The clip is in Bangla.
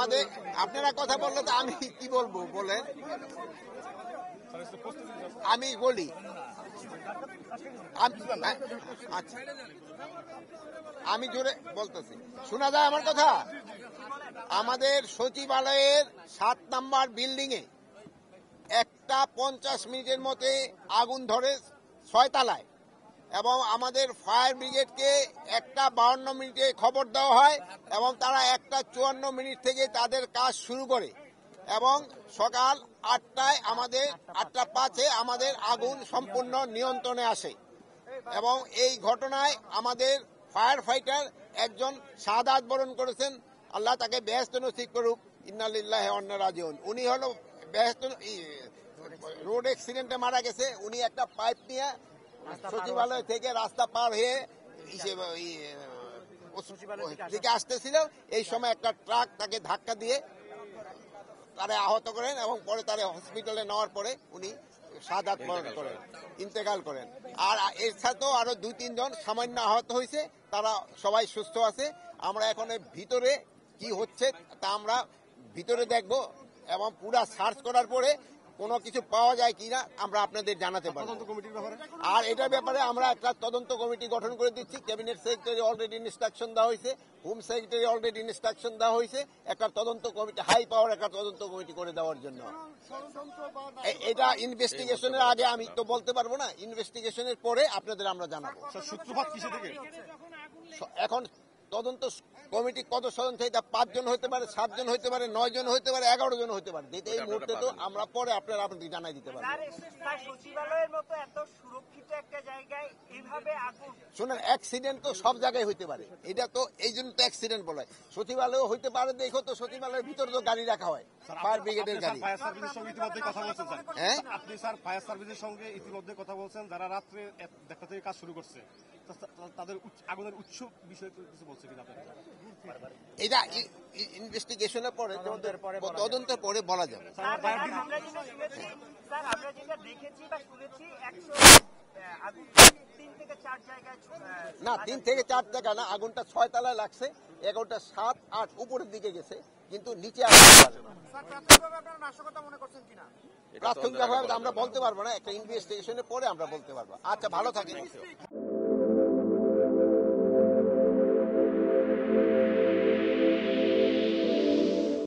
আমাদের আপনারা কথা বললে তো আমি কি বলবো বলেন, আমি বলি আচ্ছা আমি জোরে বলতেছি, শোনা যায় আমার কথা? আমাদের সচিবালয়ের 7 নম্বর বিল্ডিং এ একটা 50 মিনিটের মধ্যে আগুন ধরে 6 তলায়, এবং আমাদের ফায়ার ব্রিগেডকে একটা 52 মিনিটে খবর দেওয়া হয় এবং তারা একটা 54 মিনিট থেকে তাদের কাজ শুরু করে, এবং সকাল 8টায় আমাদের 8:05 আমাদের আগুন সম্পূর্ণ নিয়ন্ত্রণে আসে। এবং এই ঘটনায় আমাদের ফায়ার ফাইটার একজন শাহাদাত বরণ করেছেন, আল্লাহ তাকে বেহেশত নসিব করুক, ইন্না লিল্লাহি ওয়া ইন্না রাজিউন। উনি হলো বেহেশত রোড অ্যাক্সিডেন্টে মারা গেছে। উনি একটা পাইপ নিয়ে সচিবালয় থেকে রাস্তা পার হয়ে দিকে আসতেছিল, এই সময় একটা ট্রাক তাকে ধাক্কা দিয়ে তারা আহত করেন এবং পরে তারা হসপিটালে নেওয়ার পরে উনি শাহাদাত বরণ করেন, ইন্তেকাল করেন। আর এর সাথেও আরো 2-3 জন সামান্য আহত হয়েছে, তারা সবাই সুস্থ আছে। আমরা এখন ভিতরে কি হচ্ছে তা আমরা ভিতরে দেখব এবং পুরা সার্চ করার পরে কোনো কিছু পাওয়া যায় কিনা আমরা আপনাদের জানাতে পারবো। আর এটার ব্যাপারে আমরা একটা তদন্ত কমিটি গঠন করে দিচ্ছি। ক্যাবিনেট সেক্রেটারি অলরেডি ইনস্ট্রাকশন দেওয়া হয়েছে, হোম সেক্রেটারি অলরেডি ইনস্ট্রাকশন দেওয়া হয়েছে একটা তদন্ত কমিটি, হাই পাওয়ার একটা তদন্ত কমিটি করে দেওয়ার জন্য। এটা ইনভেস্টিগেশনের আগে আমি তো বলতে পারবো না, ইনভেস্টিগেশনের পরে আপনাদের আমরা জানাবো। সূত্রপাত কিসে থেকে? এখন তদন্ত কমিটি কত সদস্য, এটা 5 জন হতে পারে, 7 জন হতে পারে, 9 জন হতে পারে, 11 জন হতে পারে। যেটা এই মুহূর্তে তো আমরা পরে আপনাদের জানাই দিতে পারবো। সচিবালয়ের মতো এত সুরক্ষিত একটা জায়গায় এইভাবে আগুন, শোনেন, অ্যাক্সিডেন্ট তো সব জায়গায় হইতে পারে, এটা তো এই জন্য তো অ্যাক্সিডেন্ট বলা হয়। সচিবালয়ও হইতে পারে, দেখো তো সচিবালয়ের ভিতরে তো গাড়ি রাখা হয়, ফায়ার ব্রিগেডের গাড়ি। ফায়ার সার্ভিসের সঙ্গে ইতিমধ্যে কথা বলছেন স্যার। হ্যাঁ, আপনি স্যার ফায়ার সার্ভিসের সঙ্গে ইতিমধ্যে কথা বলছেন, যারা রাত্রে 1টা থেকে কাজ শুরু করছে, তাদের আগুনের উৎস বিষয়ে কিছু বলছে কিনা আপনারা? এটা ইনভেস্টিগেশনের পরে, তদন্তের পরে বলা যাবে। আমরা যেটা দেখেছি বা শুনেছি 3 থেকে 4 জায়গায়, না 3 থেকে 4 জায়গা না, আগুনটা 6 তলায় লাগছে, 11টা 7, 8 উপরের দিকে গেছে, কিন্তু নিচে প্রাথমিকভাবে আমরা বলতে পারবো না, একটা ইনভেস্টিগেশনের পরে আমরা বলতে পারবো। আচ্ছা, ভালো থাকেন।